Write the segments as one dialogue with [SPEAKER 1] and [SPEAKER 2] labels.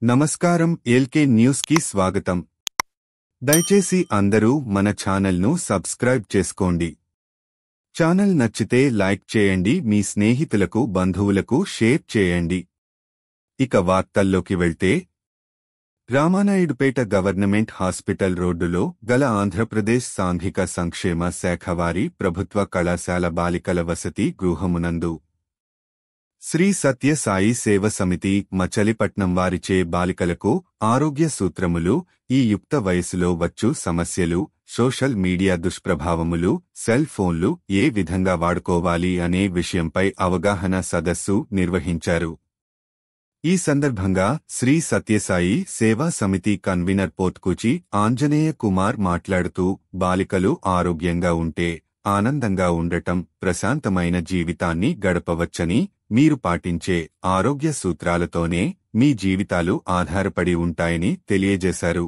[SPEAKER 1] నమస్కారం. LK news కి స్వాగతం. దయచేసి అందరూ మన ఛానల్ను సబ్స్క్రైబ్ చేసుకోండి. ఛానల్ నచ్చితే లైక్ చేయండి, మీ స్నేహితులకు బంధువులకు షేర్ చేయండి. ఇక వార్తల్లోకి వెళ్తే, రామానాయుడుపేట గవర్నమెంట్ హాస్పిటల్ రోడ్డులో గల ఆంధ్రప్రదేశ్ సాంఘిక సంక్షేమ శాఖ వారి ప్రభుత్వ కళాశాల బాలికల వసతి గృహమునందు శ్రీ సత్య సాయి సేవ సమితి మచలిపట్నం వారిచే బాలికలకు ఆరోగ్య సూత్రములు, ఈ యుక్త వయసులో వచ్చు సమస్యలు, సోషల్ మీడియా దుష్ప్రభావములు, సెల్ ఫోన్లు ఏ విధంగా వాడుకోవాలి అనే విషయంపై అవగాహన సదస్సు నిర్వహించారు. ఈ సందర్భంగా శ్రీ సత్యసాయి సేవా సమితి కన్వీనర్ పోత్కుచి ఆంజనేయ కుమార్ మాట్లాడుతూ, బాలికలు ఆరోగ్యంగా ఉంటే ఆనందంగా ఉండటం, ప్రశాంతమైన జీవితాన్ని గడపవచ్చని, మీరు పాటించే ఆరోగ్య సూత్రాలతోనే మీ జీవితాలు ఆధారపడి ఉంటాయని తెలియజేశారు.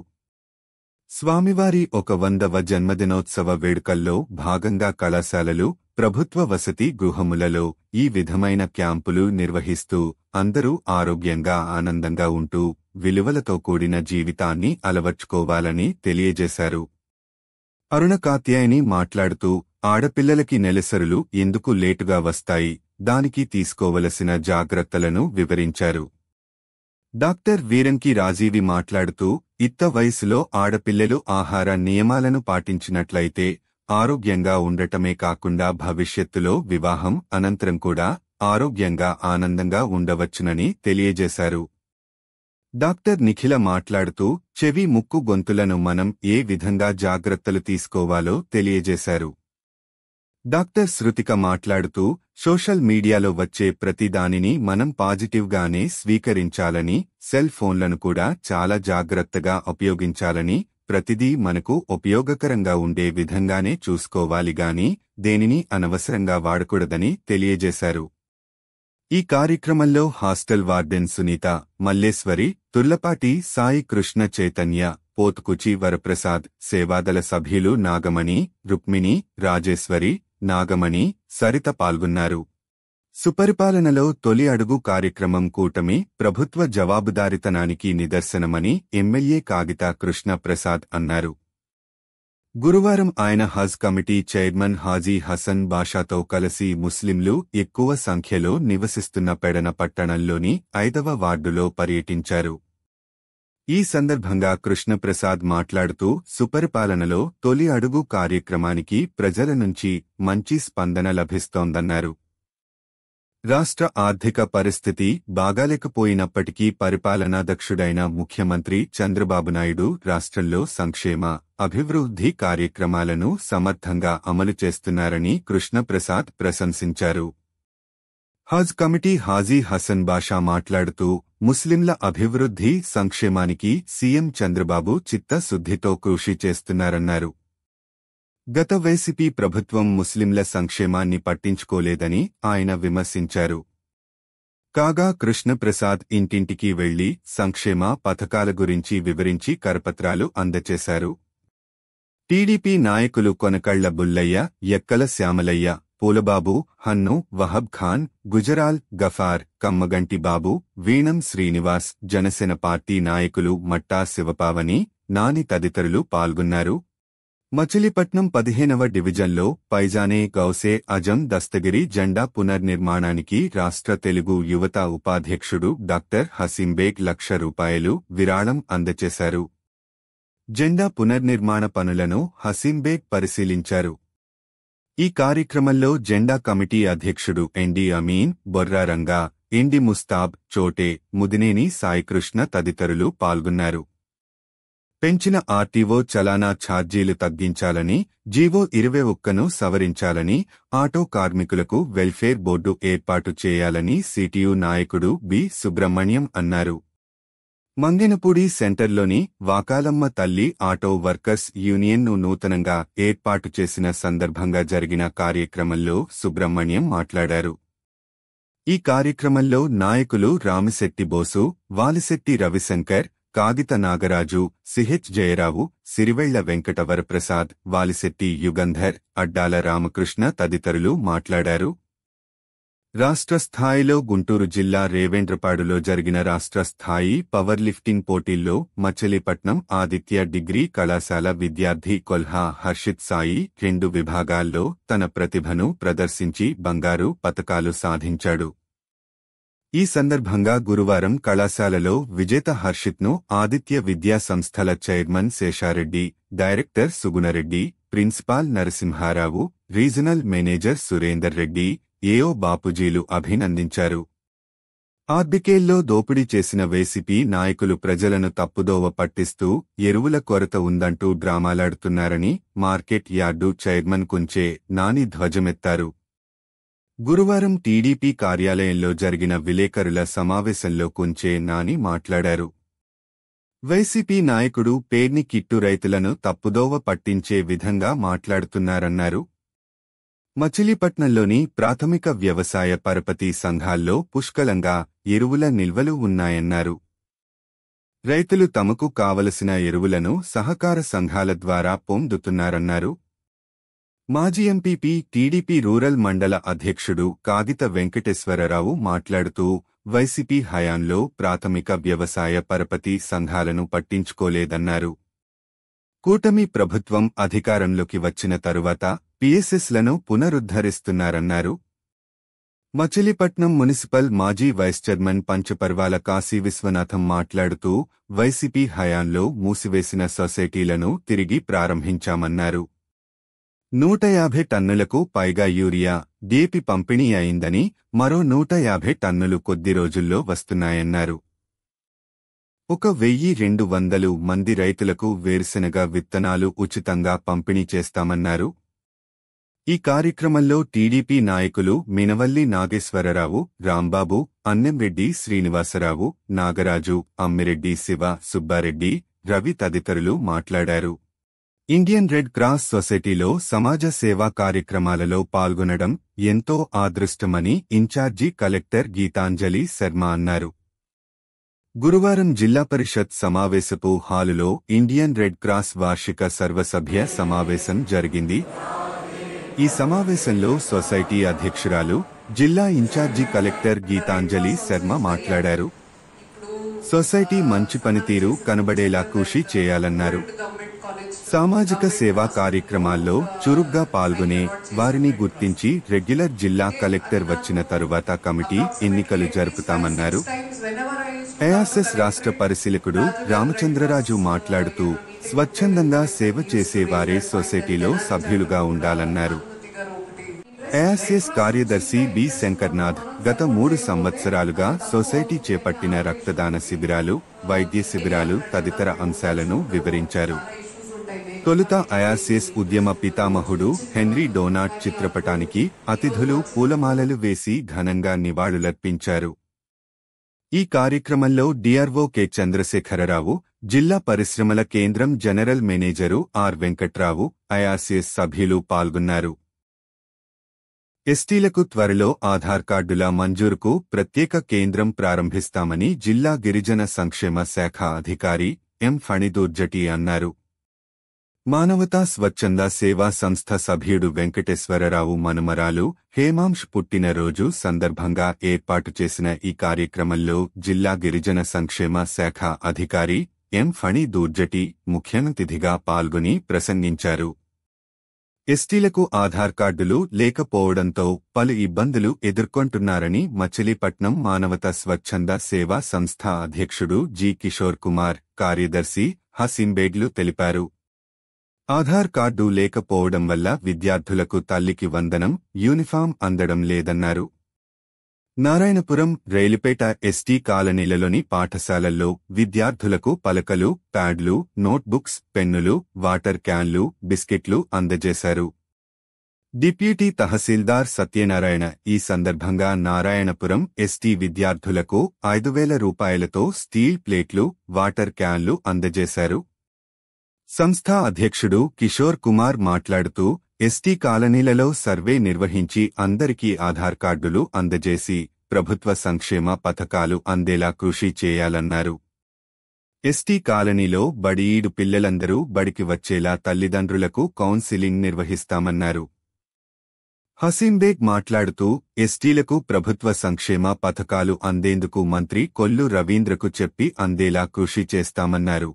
[SPEAKER 1] స్వామివారి 100వ జన్మదినోత్సవ వేడుకల్లో భాగంగా కళాశాలలు, ప్రభుత్వ వసతి గృహములలో ఈ విధమైన క్యాంపులు నిర్వహిస్తూ అందరూ ఆరోగ్యంగా ఆనందంగా ఉంటూ విలువలతో కూడిన జీవితాన్ని అలవర్చుకోవాలని తెలియజేశారు. అరుణ కాత్యాయని మాట్లాడుతూ, ఆడపిల్లలకి నెలసరులు ఎందుకు లేటుగా వస్తాయి, దానికి తీసుకోవలసిన జాగ్రత్తలను వివరించారు. డాక్టర్ వీరంకి రాజీవి మాట్లాడుతూ, ఇత్త వయసులో ఆడపిల్లలు ఆహార నియమాలను పాటించినట్లయితే ఆరోగ్యంగా ఉండటమే కాకుండా భవిష్యత్తులో వివాహం అనంతరం కూడా ఆరోగ్యంగా ఆనందంగా ఉండవచ్చునని తెలియజేశారు. డాక్టర్ నిఖిల మాట్లాడుతూ, చెవి ముక్కు గొంతులను మనం ఏ విధంగా జాగ్రత్తలు తీసుకోవాలో తెలియజేశారు. డాక్టర్ శృతిక మాట్లాడుతూ, సోషల్ మీడియాలో వచ్చే ప్రతిదానిని మనం పాజిటివ్గానే స్వీకరించాలని, సెల్ ఫోన్లను కూడా చాలా జాగ్రత్తగా ఉపయోగించాలని, ప్రతిదీ మనకు ఉపయోగకరంగా ఉండే విధంగానే చూసుకోవాలి గాని దేనిని అనవసరంగా వాడకూడదని తెలియజేశారు. ఈ కార్యక్రమంలో హాస్టల్ వార్డెన్ సునీత, మల్లేశ్వరి, తుర్లపాటి సాయి కృష్ణ చైతన్య, పోతుకుచి వరప్రసాద్, సేవాదళ సభ్యులు నాగమణి, రుక్మిణి, రాజేశ్వరి, నాగమణి, సరిత పాల్గొన్నారు. సుపరిపాలనలో తొలి అడుగు కార్యక్రమం కూటమి ప్రభుత్వ జవాబుదారితనానికి నిదర్శనమని ఎమ్మెల్యే కాగితా కృష్ణ ప్రసాద్ అన్నారు. గురువారం ఆయన హజ్ కమిటీ చైర్మన్ హాజీ హసన్ బాషాతో కలిసి ముస్లింలు ఎక్కువ సంఖ్యలో నివసిస్తున్న పెడన పట్టణంలోని 5వ వార్డులో పర్యటించారు. ఈ సందర్భంగా కృష్ణప్రసాద్ మాట్లాడుతూ, సుపరిపాలనలో తొలి అడుగు కార్యక్రమానికి ప్రజల నుంచి మంచి స్పందన లభిస్తోందన్నారు. రాష్ట్ర ఆర్థిక పరిస్థితి బాగాలేకపోయినప్పటికీ పరిపాలనాదక్షుడైన ముఖ్యమంత్రి చంద్రబాబు నాయుడు రాష్ట్రంలో సంక్షేమ, అభివృద్ధి కార్యక్రమాలను సమర్థంగా అమలు చేస్తున్నారని కృష్ణప్రసాద్ ప్రశంసించారు. హజ్ కమిటీ హాజీ హసన్ బాషా మాట్లాడుతూ, ముస్లింల అభివృద్ధి, సంక్షేమానికి సీఎం చంద్రబాబు చిత్తశుద్ధితో కృషి చేస్తున్నారన్నారు. గత వైసీపీ ప్రభుత్వం ముస్లింల సంక్షేమాన్ని పట్టించుకోలేదని ఆయన విమర్శించారు. కాగా కృష్ణప్రసాద్ ఇంటింటికి వెళ్లి సంక్షేమ పథకాల గురించి వివరించి కరపత్రాలు అందజేశారు. టీడీపీ నాయకులు కొనకళ్ల బుల్లయ్య, యక్కల శ్యామలయ్య, పూలబాబు, హన్ను, వహబ్ ఖాన్, గుజరాల్, గఫార్, కమ్మగంటి బాబు, వీణం శ్రీనివాస్, జనసేన పార్టీ నాయకులు మట్టా శివపావని, నాని తదితరులు పాల్గొన్నారు. మచిలీపట్నం 15వ డివిజన్లో పైజానే గౌసే అజం దస్తగిరి జెండా పునర్నిర్మాణానికి రాష్ట్ర తెలుగు యువత ఉపాధ్యక్షుడు డాక్టర్ హసీంబేగ్ ₹1,00,000 విరాళం అందజేశారు. జెండా పునర్నిర్మాణ పనులను హసీంబేగ్ పరిశీలించారు. ఈ కార్యక్రమంలో జెండా కమిటీ అధ్యక్షుడు ఎన్డి అమీన్, బొర్రా రంగా, ఎండి ముస్తాబ్, చోటే, ముదినేని సాయికృష్ణ తదితరులు పాల్గొన్నారు. పెంచిన ఆర్టీఓ చలానా ఛార్జీలు తగ్గించాలని, జీవో 21ను సవరించాలని, ఆటో కార్మికులకు వెల్ఫేర్ బోర్డు ఏర్పాటు చేయాలని సిటియు నాయకుడు బి. సుబ్రహ్మణ్యం అన్నారు. మంగెనపూడి సెంటర్లోని వాకాలమ్మ తల్లి ఆటో వర్కర్స్ యూనియన్ను నూతనంగా ఏర్పాటు చేసిన సందర్భంగా జరిగిన కార్యక్రమంలో సుబ్రహ్మణ్యం మాట్లాడారు. ఈ కార్యక్రమంలో నాయకులు రామిశెట్టి బోసు, వాలిశెట్టి రవిశంకర్, కాగిత నాగరాజు, సిహెచ్ జయరావు, సిరివెళ్ల వెంకట వరప్రసాద్, వాలిశెట్టి యుగంధర్, అడ్డాల రామకృష్ణ తదితరులు మాట్లాడారు. రాష్ట్ర స్థాయిలో గుంటూరు జిల్లా రేవేంద్రపాడులో జరిగిన రాష్ట్ర స్థాయి పవర్ లిఫ్టింగ్ పోటీల్లో మచిలీపట్నం ఆదిత్య డిగ్రీ కళాశాల విద్యార్థి కొల్హా హర్షిత్ సాయి 2 విభాగాల్లో తన ప్రతిభను ప్రదర్శించి బంగారు పతకాలు సాధించాడు. ఈ సందర్భంగా గురువారం కళాశాలలో విజేత హర్షిత్ను ఆదిత్య విద్యా సంస్థల chairman Seshareddy, director Sugunareddy, principal Narasimharao, regional manager Surender Reddy, AO బాపుజీలు అభినందించారు. ఆర్బికేల్లో దోపిడీ చేసిన వైసీపీ నాయకులు ప్రజలను తప్పుదోవ పట్టిస్తూ ఎరువుల కొరత ఉందంటూ డ్రామాలాడుతున్నారని market yard chairman Kunche Nani ధ్వజమెత్తారు. గురువారం టీడీపీ కార్యాలయంలో జరిగిన విలేకరుల సమావేశంలో కుంచే నాని మాట్లాడారు. వైసీపీ నాయకుడు పేర్ని కిట్టు రైతులను తప్పుదోవ పట్టించే విధంగా మాట్లాడుతున్నారన్నారు. మచిలీపట్నంలోని ప్రాథమిక వ్యవసాయ పరపతి సంఘాల్లో పుష్కలంగా ఎరువుల నిల్వలు ఉన్నాయన్నారు. రైతులు తమకు కావలసిన ఎరువులను సహకార సంఘాల ద్వారా పొందుతున్నారన్నారు. మాజీ ఎంపీపీ టీడీపీ రూరల్ మండల అధ్యక్షుడు కాగిత వెంకటేశ్వరరావు మాట్లాడుతూ వైసీపీ హయాంలో ప్రాథమిక వ్యవసాయ పరపతి సంఘాలను పట్టించుకోలేదన్నారు. కూటమి ప్రభుత్వం అధికారంలోకి వచ్చిన తరువాత పీఎస్ఎస్లను పునరుద్ధరిస్తున్నారన్నారు. మచిలీపట్నం మున్సిపల్ మాజీ వైస్ చైర్మన్ పంచపర్వాల కాశీ విశ్వనాథం మాట్లాడుతూ వైసీపీ హయాంలో మూసివేసిన సొసైటీలను తిరిగి ప్రారంభించామన్నారు. 150 టన్నులకు పైగా యూరియా, డీఏపీ పంపిణీ అయిందని, మరో 150 టన్నులు కొద్ది రోజుల్లో వస్తున్నాయన్నారు. 1200 మంది రైతులకు వేరుశెనగ విత్తనాలు ఉచితంగా పంపిణీ చేస్తామన్నారు. ఈ కార్యక్రమంలో టీడీపీ నాయకులు మినవల్లి నాగేశ్వరరావు, రాంబాబు, అన్నెంరెడ్డి శ్రీనివాసరావు, నాగరాజు, అమ్మిరెడ్డి శివ, సుబ్బారెడ్డి, రవి తదితరులు మాట్లాడారు. ఇండియన్ రెడ్ క్రాస్ సొసైటీలో సమాజ సేవా కార్యక్రమాలలో పాల్గొనడం ఎంతో అదృష్టమని ఇన్ఛార్జి కలెక్టర్ గీతాంజలి శర్మ అన్నారు. గురువారం జిల్లా పరిషత్ సమావేశపు హాలులో ఇండియన్ రెడ్ క్రాస్ వార్షిక సర్వసభ్య సమావేశం జరిగింది. ఈ సమావేశంలో సొసైటీ అధ్యక్షురాలు, జిల్లా ఇన్ఛార్జి కలెక్టర్ గీతాంజలి శర్మ మాట్లాడారు. సొసైటీ మంచి పనితీరు కనబడేలా కృషి చేయాలన్నారు. సామాజిక సేవా కార్యక్రమాల్లో చురుగ్గా పాల్గొనే వారిని గుర్తించి రెగ్యులర్ జిల్లా కలెక్టర్ వచ్చిన తరువాత కమిటీ ఎన్నికలు జరుపుతామన్నారు. ఐఆర్ఎస్ రాష్ట్ర పరిశీలకుడు రామచంద్రరాజు మాట్లాడుతూ స్వచ్ఛందంగా సేవ చేసేవారే సొసైటీలో సభ్యులుగా ఉండాలన్నారు. ఐఆర్ఎస్ కార్యదర్శి బి శంకర్నాథ్ గత 3 సంవత్సరాలుగా సొసైటీ చేపట్టిన రక్తదాన శిబిరాలు, వైద్య శిబిరాలు తదితర అంశాలను వివరించారు. తొలుత ఐఆర్ఎస్ ఉద్యమ పితామహుడు హెన్రీ డోనాట్ చిత్రపటానికి అతిథులు పూలమాలలు వేసి ఘనంగా నివాళులర్పించారు. ఈ కార్యక్రమంలో డిఆర్ఓ కె చంద్రశేఖరరావు, జిల్లా పరిశ్రమల కేంద్రం general manager R Venkatrao, IRS సభ్యులు పాల్గొన్నారు. ఎస్టీలకు త్వరలో ఆధార్ కార్డుల మంజూరుకు ప్రత్యేక కేంద్రం ప్రారంభిస్తామని జిల్లా గిరిజన సంక్షేమ శాఖ అధికారి ఎం ఫణిదూర్జటి అన్నారు. మానవతా స్వచ్ఛంద సేవా సంస్థ సభ్యుడు వెంకటేశ్వరరావు మనుమరాలు హేమాంష్ పుట్టినరోజు సందర్భంగా ఏర్పాటు చేసిన ఈ కార్యక్రమంలో జిల్లా గిరిజన సంక్షేమ శాఖ అధికారి ఎం ఫణిదూర్జటి ముఖ్యఅతిథిగా పాల్గొని ప్రసంగించారు. ఎస్టీలకు ఆధార్ కార్డులు లేకపోవడంతో పలు ఇబ్బందులు ఎదుర్కొంటున్నారని మచిలీపట్నం మానవతా స్వచ్ఛంద సేవా సంస్థ అధ్యక్షుడు జి కిషోర్ కుమార్, కార్యదర్శి హసింబేగ్లు తెలిపారు. ఆధార్ కార్డు లేకపోవడం వల్ల విద్యార్థులకు తల్లికి వందనం, యూనిఫామ్ అందడం లేదన్నారు. నారాయణపురం, రైలుపేట ఎస్టీ కాలనీలలోని పాఠశాలల్లో విద్యార్థులకు పలకలు, ప్యాడ్లు, నోట్బుక్స్, పెన్నులు, వాటర్ క్యాన్లు, బిస్కెట్లు అందజేశారు. డిప్యూటీ తహసీల్దార్ సత్యనారాయణ ఈ సందర్భంగా నారాయణపురం ఎస్టీ విద్యార్థులకు 5,000 రూపాయలతో స్టీల్ ప్లేట్లు, వాటర్ క్యాన్లు అందజేశారు. సంస్థ అధ్యక్షుడు కిషోర్ కుమార్ మాట్లాడుతూ ఎస్టీ కాలనీలలో సర్వే నిర్వహించి అందరికీ ఆధార్ కార్డులు అందజేసి ప్రభుత్వ సంక్షేమ పథకాలు అందేలా కృషి చేయాలన్నారు. ఎస్టీ కాలనీలో బడిఈడు పిల్లలందరూ బడికి వచ్చేలా తల్లిదండ్రులకు కౌన్సిలింగ్ నిర్వహిస్తామన్నారు. హసీంబేగ్ మాట్లాడుతూ ఎస్టీలకు ప్రభుత్వ సంక్షేమ పథకాలు అందేందుకు మంత్రి కొల్లు రవీంద్రకు చెప్పి అందేలా కృషి చేస్తామన్నారు.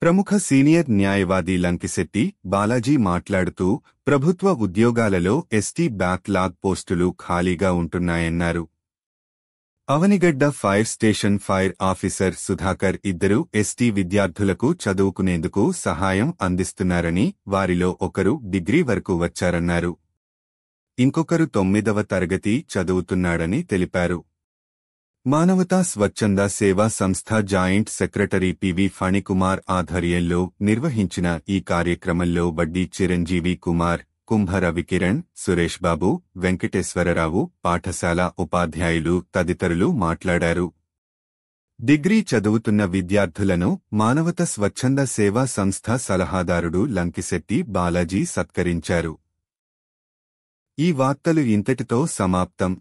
[SPEAKER 1] ప్రముఖ సీనియర్ న్యాయవాది లంకిశెట్టి బాలాజీ మాట్లాడుతూ ప్రభుత్వ ఉద్యోగాలలో ఎస్టీ బ్యాక్లాగ్ పోస్టులు ఖాళీగా ఉంటున్నాయన్నారు. Avanigadda fire station fire officer Sudhakar ఇద్దరు ఎస్టీ విద్యార్థులకు చదువుకునేందుకు సహాయం అందిస్తున్నారని, వారిలో ఒకరు డిగ్రీ వరకు వచ్చారన్నారు. ఇంకొకరు 9వ తరగతి చదువుతున్నాడని తెలిపారు. మానవతా స్వచ్ఛంద సేవా సంస్థ జాయింట్ సెక్రటరీ పివి ఫణికుమార్ ఆధ్వర్యంలో నిర్వహించిన ఈ కార్యక్రమంలో వడ్డీ చిరంజీవి కుమార్, కుంభ రవికిరణ్, సురేష్ బాబు, వెంకటేశ్వరరావు, పాఠశాల ఉపాధ్యాయులు తదితరులు మాట్లాడారు. డిగ్రీ చదువుతున్న విద్యార్థులను మానవత స్వచ్ఛంద సేవా సంస్థ సలహాదారుడు లంకిశెట్టి బాలాజీ సత్కరించారు. ఈ వార్తలు ఇంతటితో సమాప్తం.